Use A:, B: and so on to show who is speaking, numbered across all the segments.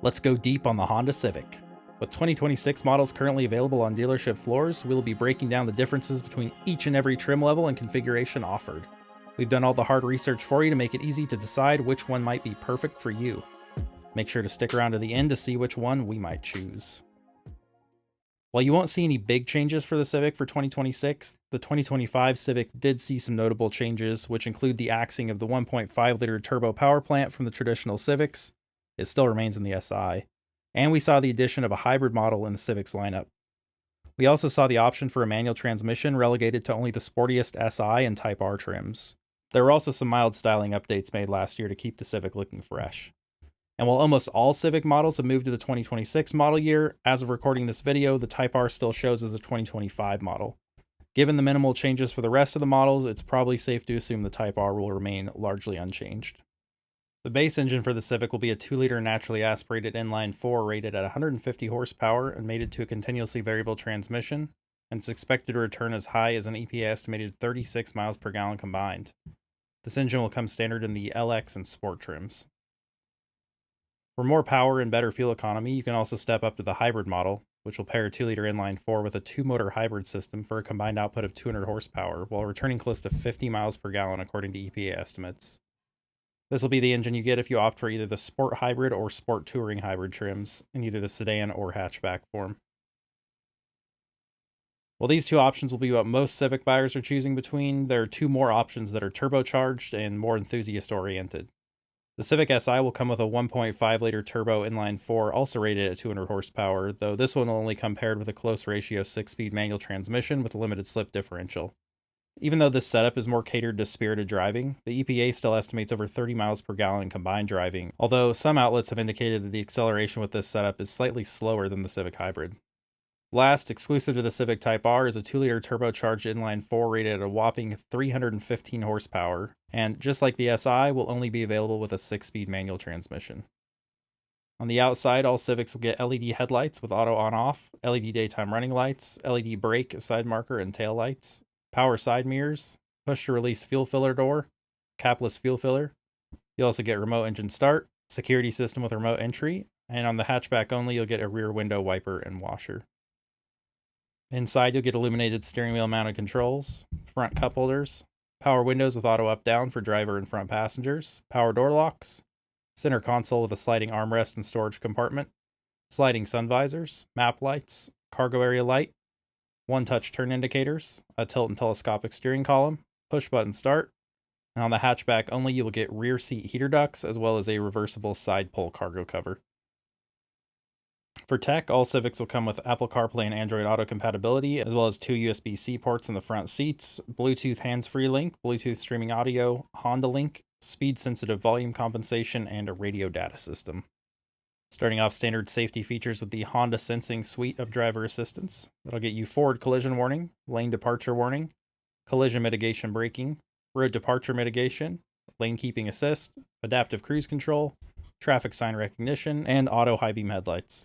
A: Let's go deep on the Honda Civic. With 2026 models currently available on dealership floors, we will be breaking down the differences between each and every trim level and configuration offered. We've done all the hard research for you to make it easy to decide which one might be perfect for you. Make sure to stick around to the end to see which one we might choose. While you won't see any big changes for the Civic for 2026, the 2025 Civic did see some notable changes, which include the axing of the 1.5-liter turbo power plant from the traditional Civics. It still remains in the Si. And we saw the addition of a hybrid model in the Civic's lineup. We also saw the option for a manual transmission relegated to only the sportiest Si and Type R trims. There were also some mild styling updates made last year to keep the Civic looking fresh. And while almost all Civic models have moved to the 2026 model year, as of recording this video, the Type R still shows as a 2025 model. Given the minimal changes for the rest of the models, it's probably safe to assume the Type R will remain largely unchanged. The base engine for the Civic will be a 2-liter naturally aspirated inline-4 rated at 150 horsepower and mated to a continuously variable transmission, and it's expected to return as high as an EPA estimated 36 miles per gallon combined. This engine will come standard in the LX and Sport trims. For more power and better fuel economy, you can also step up to the hybrid model, which will pair a 2-liter inline-4 with a 2-motor hybrid system for a combined output of 200 horsepower, while returning close to 50 miles per gallon according to EPA estimates. This will be the engine you get if you opt for either the Sport Hybrid or Sport Touring Hybrid trims, in either the sedan or hatchback form. While these two options will be what most Civic buyers are choosing between, there are two more options that are turbocharged and more enthusiast-oriented. The Civic Si will come with a 1.5-liter turbo inline-4, also rated at 200 horsepower, though this one will only come paired with a close ratio 6-speed manual transmission with a limited slip differential. Even though this setup is more catered to spirited driving, the EPA still estimates over 30 miles per gallon in combined driving, although some outlets have indicated that the acceleration with this setup is slightly slower than the Civic Hybrid. Last, exclusive to the Civic Type R, is a 2-liter turbocharged inline-4 rated at a whopping 315 horsepower, and just like the Si, will only be available with a 6-speed manual transmission. On the outside, all Civics will get LED headlights with auto on-off, LED daytime running lights, LED brake, side marker, and tail lights, power side mirrors, push-to-release fuel filler door, capless fuel filler. You'll also get remote engine start, security system with remote entry, and on the hatchback only, you'll get a rear window wiper and washer. Inside, you'll get illuminated steering wheel mounted controls, front cup holders, power windows with auto up-down for driver and front passengers, power door locks, center console with a sliding armrest and storage compartment, sliding sun visors, map lights, cargo area light, one-touch turn indicators, a tilt and telescopic steering column, push-button start, and on the hatchback only you will get rear seat heater ducts as well as a reversible side pull cargo cover. For tech, all Civics will come with Apple CarPlay and Android Auto compatibility, as well as 2 USB-C ports in the front seats, Bluetooth hands-free link, Bluetooth streaming audio, Honda Link, speed-sensitive volume compensation, and a radio data system. Starting off standard safety features with the Honda Sensing suite of driver assistance. That'll get you forward collision warning, lane departure warning, collision mitigation braking, road departure mitigation, lane keeping assist, adaptive cruise control, traffic sign recognition, and auto high beam headlights.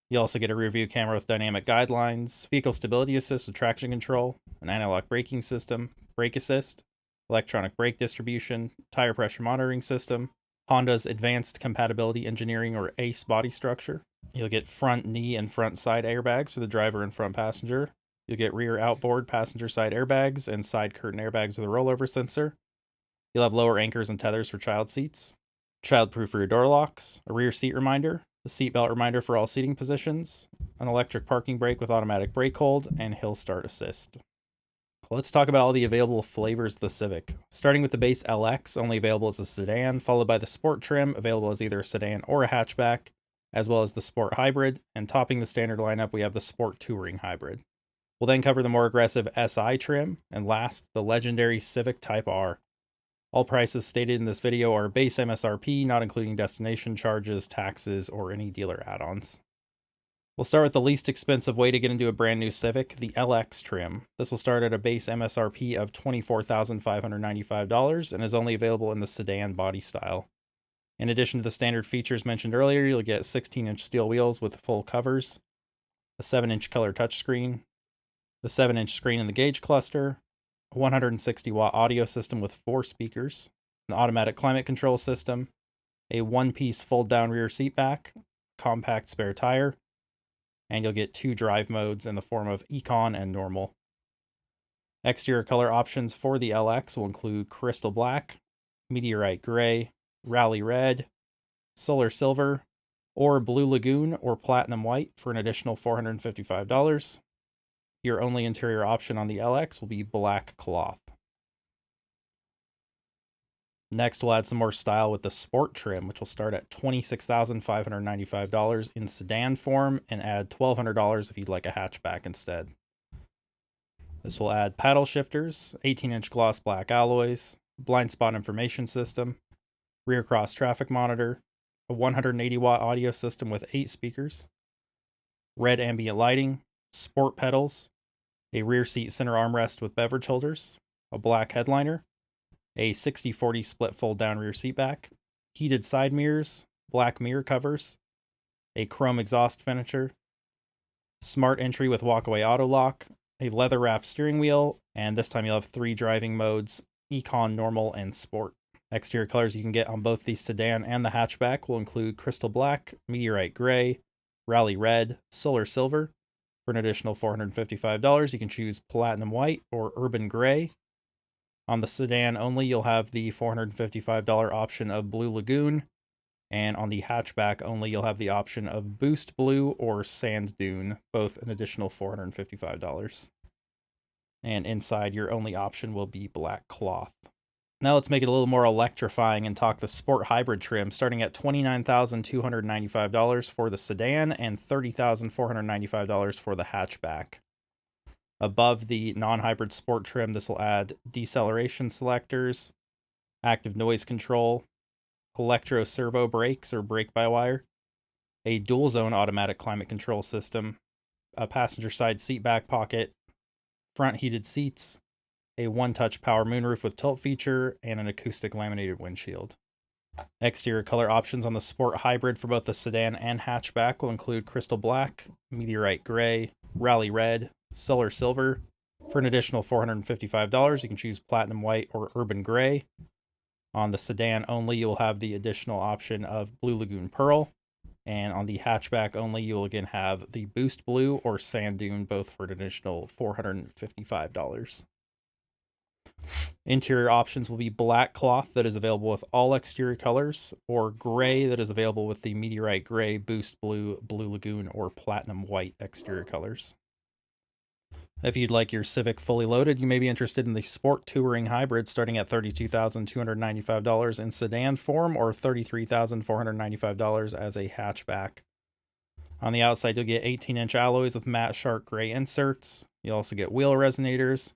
A: You also get a rear view camera with dynamic guidelines, vehicle stability assist with traction control, an anti-lock braking system, brake assist, electronic brake distribution, tire pressure monitoring system, Honda's Advanced Compatibility Engineering or ACE body structure. You'll get front knee and front side airbags for the driver and front passenger. You'll get rear outboard passenger side airbags and side curtain airbags with a rollover sensor. You'll have lower anchors and tethers for child seats, child-proof rear door locks, a rear seat reminder, a seatbelt reminder for all seating positions, an electric parking brake with automatic brake hold, and hill start assist. Let's talk about all the available flavors of the Civic. Starting with the base LX, only available as a sedan, followed by the Sport trim, available as either a sedan or a hatchback, as well as the Sport Hybrid, and topping the standard lineup, we have the Sport Touring Hybrid. We'll then cover the more aggressive Si trim, and last, the legendary Civic Type R. All prices stated in this video are base MSRP, not including destination charges, taxes, or any dealer add-ons. We'll start with the least expensive way to get into a brand new Civic, the LX trim. This will start at a base MSRP of $24,595 and is only available in the sedan body style. In addition to the standard features mentioned earlier, you'll get 16-inch steel wheels with full covers, a 7-inch color touchscreen, the 7-inch screen in the gauge cluster, a 160-watt audio system with 4 speakers, an automatic climate control system, a one-piece fold-down rear seat back, compact spare tire, and you'll get 2 drive modes in the form of Econ and Normal. Exterior color options for the LX will include Crystal Black, Meteorite Gray, Rally Red, Solar Silver, or Blue Lagoon or Platinum White for an additional $455. Your only interior option on the LX will be black cloth. Next, we'll add some more style with the Sport trim, which will start at $26,595 in sedan form and add $1,200 if you'd like a hatchback instead. This will add paddle shifters, 18-inch gloss black alloys, blind spot information system, rear cross traffic monitor, a 180-watt audio system with 8 speakers, red ambient lighting, sport pedals, a rear seat center armrest with beverage holders, a black headliner, a 60/40 split fold down rear seat back, heated side mirrors, black mirror covers, a chrome exhaust finisher, smart entry with walkaway auto lock, a leather wrapped steering wheel, and this time you'll have 3 driving modes, Econ, Normal, and Sport. Exterior colors you can get on both the sedan and the hatchback will include Crystal Black, Meteorite Gray, Rally Red, Solar Silver. For an additional $455, you can choose Platinum White or Urban Gray. On the sedan only, you'll have the $455 option of Blue Lagoon, and on the hatchback only, you'll have the option of Boost Blue or Sand Dune, both an additional $455. And inside, your only option will be black cloth. Now let's make it a little more electrifying and talk the Sport Hybrid trim, starting at $29,295 for the sedan and $30,495 for the hatchback. Above the non-hybrid Sport trim, this will add deceleration selectors, active noise control, electro servo brakes or brake-by-wire, a dual-zone automatic climate control system, a passenger side seat back pocket, front heated seats, a one-touch power moonroof with tilt feature, and an acoustic laminated windshield. Exterior color options on the Sport Hybrid for both the sedan and hatchback will include Crystal Black, Meteorite Gray, Rally Red, Solar Silver. For an additional $455, you can choose Platinum White or Urban Gray. On the sedan only, you will have the additional option of Blue Lagoon Pearl. And on the hatchback only, you will again have the Boost Blue or Sand Dune, both for an additional $455. Interior options will be black cloth that is available with all exterior colors, or gray that is available with the Meteorite Gray, Boost Blue, Blue Lagoon, or Platinum White exterior colors. If you'd like your Civic fully loaded, you may be interested in the Sport Touring Hybrid starting at $32,295 in sedan form or $33,495 as a hatchback. On the outside, you'll get 18-inch alloys with matte shark gray inserts. You'll also get wheel resonators,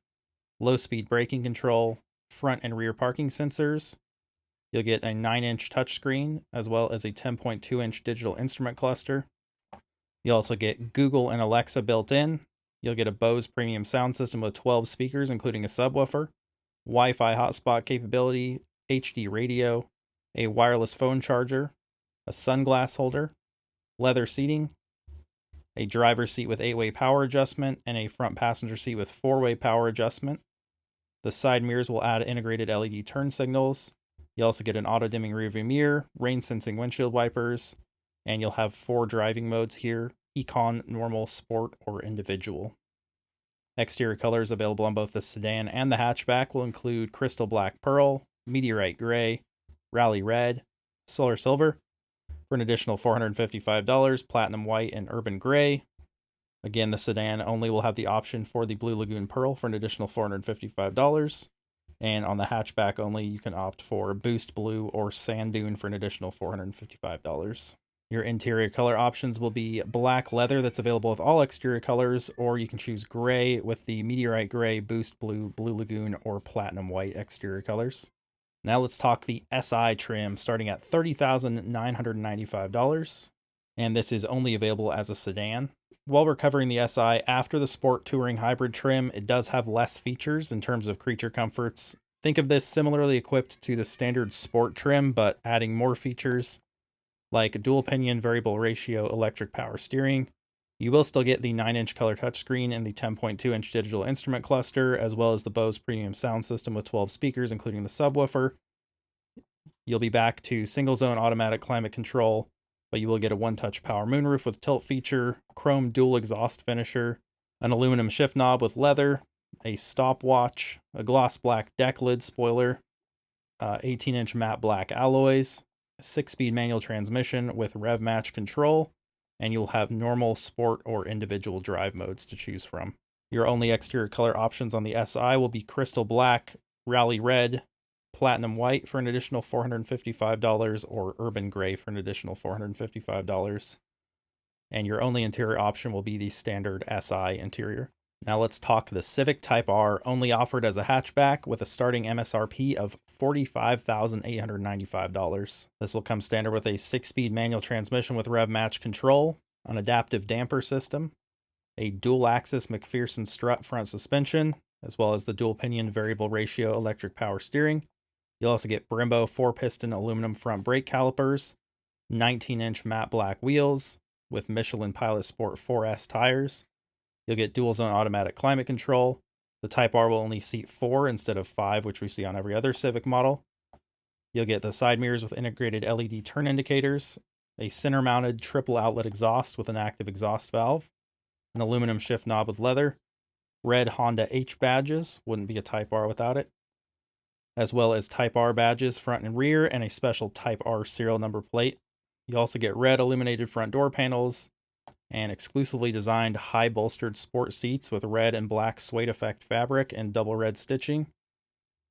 A: low-speed braking control, front and rear parking sensors. You'll get a 9-inch touchscreen as well as a 10.2-inch digital instrument cluster. You'll also get Google and Alexa built in. You'll get a Bose premium sound system with 12 speakers, including a subwoofer, Wi-Fi hotspot capability, HD radio, a wireless phone charger, a sunglass holder, leather seating, a driver's seat with 8-way power adjustment, and a front passenger seat with 4-way power adjustment. The side mirrors will add integrated LED turn signals. You also get an auto-dimming rearview mirror, rain-sensing windshield wipers, and you'll have 4 driving modes here: Econ, Normal, Sport, or Individual. Exterior colors available on both the sedan and the hatchback will include Crystal Black Pearl, Meteorite Gray, Rally Red, Solar Silver. For an additional $455, Platinum White and Urban Gray. Again, the sedan only will have the option for the Blue Lagoon Pearl for an additional $455. And on the hatchback only, you can opt for Boost Blue or Sand Dune for an additional $455. Your interior color options will be black leather that's available with all exterior colors, or you can choose gray with the Meteorite Gray, Boost Blue, Blue Lagoon, or Platinum White exterior colors. Now let's talk the SI trim, starting at $30,995, and this is only available as a sedan. While we're covering the SI, after the Sport Touring Hybrid trim, it does have less features in terms of creature comforts. Think of this similarly equipped to the standard Sport trim, but adding more features like a dual pinion variable ratio electric power steering. You will still get the 9-inch color touchscreen and the 10.2-inch digital instrument cluster, as well as the Bose premium sound system with 12 speakers, including the subwoofer. You'll be back to single zone automatic climate control, but you will get a one-touch power moonroof with tilt feature, chrome dual exhaust finisher, an aluminum shift knob with leather, a stopwatch, a gloss black deck lid spoiler, 18-inch matte black alloys, a 6-speed manual transmission with rev match control, and you'll have normal, sport, or individual drive modes to choose from. Your only exterior color options on the SI will be crystal black, rally red, platinum white for an additional $455, or urban gray for an additional $455. And your only interior option will be the standard SI interior. Now let's talk the Civic Type R, only offered as a hatchback with a starting MSRP of $45,895. This will come standard with a 6-speed manual transmission with rev match control, an adaptive damper system, a dual-axis McPherson strut front suspension, as well as the dual-pinion variable ratio electric power steering. You'll also get Brembo 4-piston aluminum front brake calipers, 19-inch matte black wheels with Michelin Pilot Sport 4S tires. You'll get dual-zone automatic climate control. The Type R will only seat 4 instead of 5, which we see on every other Civic model. You'll get the side mirrors with integrated LED turn indicators, a center-mounted triple-outlet exhaust with an active exhaust valve, an aluminum shift knob with leather, red Honda H badges, wouldn't be a Type R without it, as well as Type R badges front and rear, and a special Type R serial number plate. You also get red illuminated front door panels, and exclusively designed high bolstered sport seats with red and black suede effect fabric and double red stitching.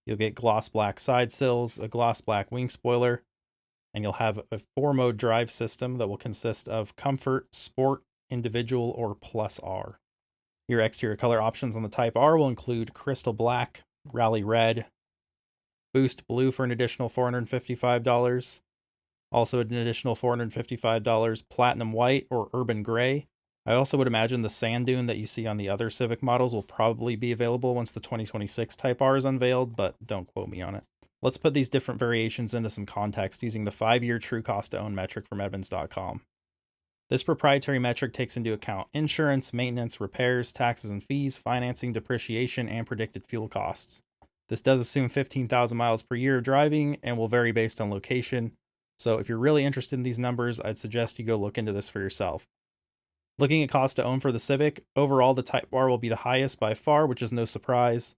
A: You'll get gloss black side sills, a gloss black wing spoiler, and you'll have a 4-mode drive system that will consist of Comfort, Sport, Individual, or Plus R. Your exterior color options on the Type R will include crystal black, rally red, boost blue for an additional $455, also an additional $455, platinum white or urban gray. I also would imagine the sand dune that you see on the other Civic models will probably be available once the 2026 Type R is unveiled, but don't quote me on it. Let's put these different variations into some context using the 5-year true cost to own metric from Edmunds.com. This proprietary metric takes into account insurance, maintenance, repairs, taxes and fees, financing, depreciation, and predicted fuel costs. This does assume 15,000 miles per year of driving and will vary based on location. So if you're really interested in these numbers, I'd suggest you go look into this for yourself. Looking at cost to own for the Civic, overall the Type R will be the highest by far, which is no surprise.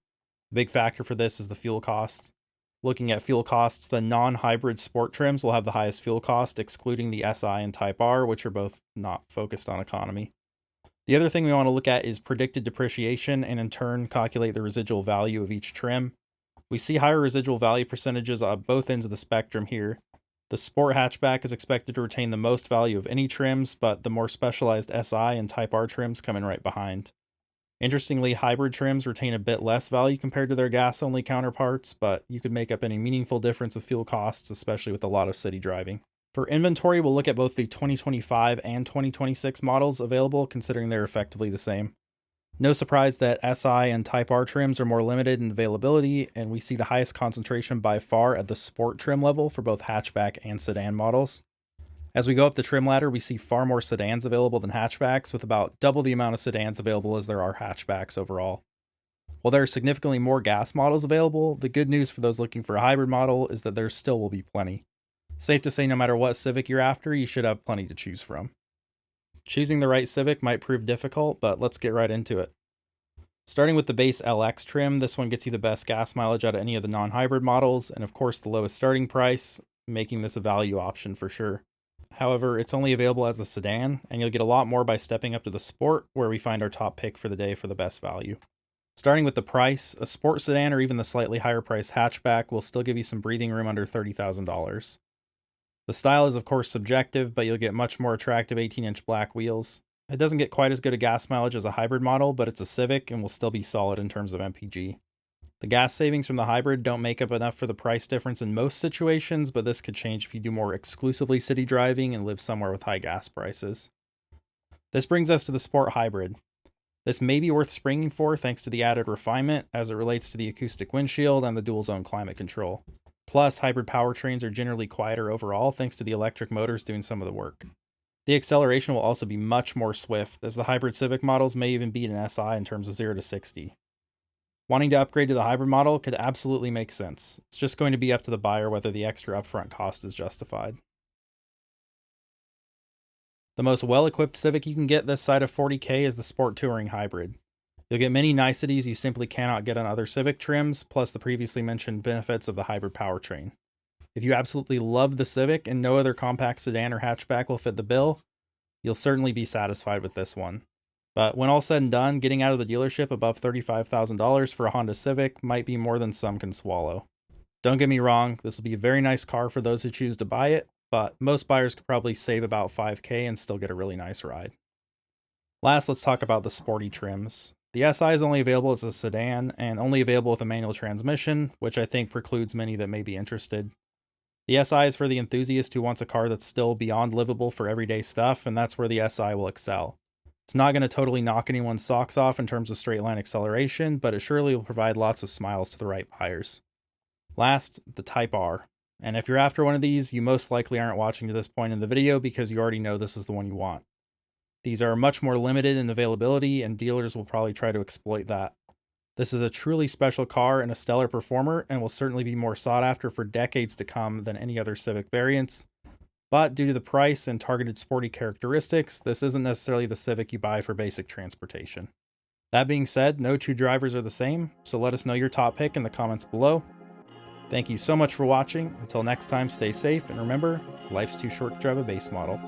A: The big factor for this is the fuel costs. Looking at fuel costs, the non-hybrid sport trims will have the highest fuel cost, excluding the SI and Type R, which are both not focused on economy. The other thing we want to look at is predicted depreciation and in turn calculate the residual value of each trim. We see higher residual value percentages on both ends of the spectrum here. The Sport hatchback is expected to retain the most value of any trims, but the more specialized SI and Type R trims come in right behind. Interestingly, hybrid trims retain a bit less value compared to their gas-only counterparts, but you could make up any meaningful difference with fuel costs, especially with a lot of city driving. For inventory, we'll look at both the 2025 and 2026 models available, considering they're effectively the same. No surprise that SI and Type R trims are more limited in availability, and we see the highest concentration by far at the Sport trim level for both hatchback and sedan models. As we go up the trim ladder, we see far more sedans available than hatchbacks, with about double the amount of sedans available as there are hatchbacks overall. While there are significantly more gas models available, the good news for those looking for a hybrid model is that there still will be plenty. Safe to say no matter what Civic you're after, you should have plenty to choose from. Choosing the right Civic might prove difficult, but let's get right into it. Starting with the base LX trim, this one gets you the best gas mileage out of any of the non-hybrid models, and of course the lowest starting price, making this a value option for sure. However, it's only available as a sedan, and you'll get a lot more by stepping up to the Sport, where we find our top pick for the day for the best value. Starting with the price, a Sport sedan or even the slightly higher priced hatchback will still give you some breathing room under $30,000. The style is of course subjective, but you'll get much more attractive 18-inch black wheels. It doesn't get quite as good a gas mileage as a hybrid model, but it's a Civic and will still be solid in terms of MPG. The gas savings from the hybrid don't make up enough for the price difference in most situations, but this could change if you do more exclusively city driving and live somewhere with high gas prices. This brings us to the Sport hybrid. This may be worth springing for thanks to the added refinement as it relates to the acoustic windshield and the dual zone climate control. Plus, hybrid powertrains are generally quieter overall thanks to the electric motors doing some of the work. The acceleration will also be much more swift, as the hybrid Civic models may even beat an SI in terms of 0 to 60. Wanting to upgrade to the hybrid model could absolutely make sense. It's just going to be up to the buyer whether the extra upfront cost is justified. The most well-equipped Civic you can get this side of 40K is the Sport Touring Hybrid. You'll get many niceties you simply cannot get on other Civic trims, plus the previously mentioned benefits of the hybrid powertrain. If you absolutely love the Civic and no other compact sedan or hatchback will fit the bill, you'll certainly be satisfied with this one. But when all said and done, getting out of the dealership above $35,000 for a Honda Civic might be more than some can swallow. Don't get me wrong, this will be a very nice car for those who choose to buy it, but most buyers could probably save about $5K and still get a really nice ride. Last, let's talk about the sporty trims. The Si is only available as a sedan and only available with a manual transmission, which I think precludes many that may be interested. The Si is for the enthusiast who wants a car that's still beyond livable for everyday stuff, and that's where the Si will excel. It's not going to totally knock anyone's socks off in terms of straight line acceleration, but it surely will provide lots of smiles to the right buyers. Last, the Type R. And if you're after one of these, you most likely aren't watching to this point in the video because you already know this is the one you want. These are much more limited in availability, and dealers will probably try to exploit that. This is a truly special car and a stellar performer, and will certainly be more sought after for decades to come than any other Civic variants. But due to the price and targeted sporty characteristics, this isn't necessarily the Civic you buy for basic transportation. That being said, no two drivers are the same, so let us know your top pick in the comments below. Thank you so much for watching. Until next time, stay safe, and remember, life's too short to drive a base model.